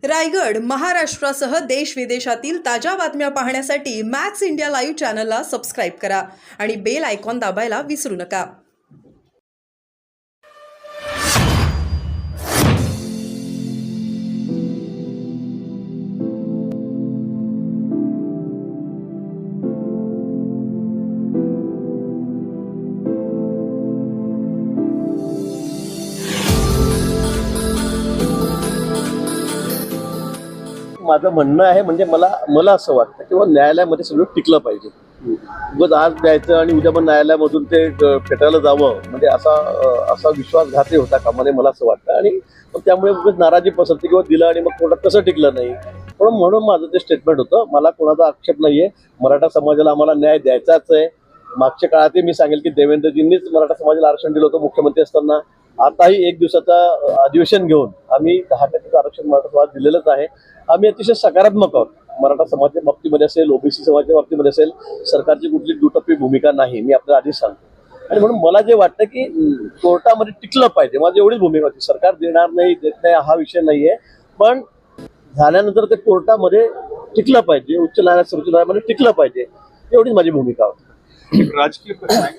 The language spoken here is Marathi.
रायगड, महाराष्ट्रासह देश विदेशातील ताज्या बातम्या पाहण्यासाठी मॅक्स इंडिया लाईव्ह चॅनलला सबस्क्राईब करा आणि बेल आयकॉन दाबायला विसरू नका. माझं म्हणणं आहे म्हणजे मला असं वाटतं की न्यायालयामध्ये सगळं टिकलं पाहिजे. उगाच आज द्यायचं आणि उद्या पण न्यायालयामधून ते फेटायला जावं म्हणजे असा विश्वासघाती होता कामा नये मला असं वाटतं. आणि त्यामुळे उगाच नाराजी पसरते किंवा दिलं आणि मग कोणाला कसं टिकलं नाही. म्हणून माझं ते स्टेटमेंट होतं. मला कोणाचा आक्षेप नाहीये. मराठा समाजाला आम्हाला न्याय द्यायचाच आहे. मागच्या काळातही मी सांगेल की देवेंद्रजींनीच मराठा समाजाला आरक्षण दिलं होतं मुख्यमंत्री असताना. आताही एक दिवसाचा अधिवेशन घेऊन आम्ही 10% आरक्षण मराठा समाज दिलेलंच आहे. आम्ही अतिशय सकारात्मक आहोत. मराठा समाजाच्या बाबतीमध्ये असेल, ओबीसी समाजाच्या बाबतीमध्ये असेल, सरकारची कुठली दुटप्पी भूमिका नाही, मी आपल्याला आधीच सांगतो. आणि म्हणून मला जे वाटतं की कोर्टामध्ये टिकलं पाहिजे, माझी एवढीच भूमिका होती. सरकार देणार नाही देत नाही हा विषय नाहीये, पण झाल्यानंतर ते कोर्टामध्ये टिकलं पाहिजे, उच्च न्यायालयात सर्वोच्च न्यायालयामध्ये टिकलं पाहिजे, एवढीच माझी भूमिका होती. राजकीय प्रश्न आहे.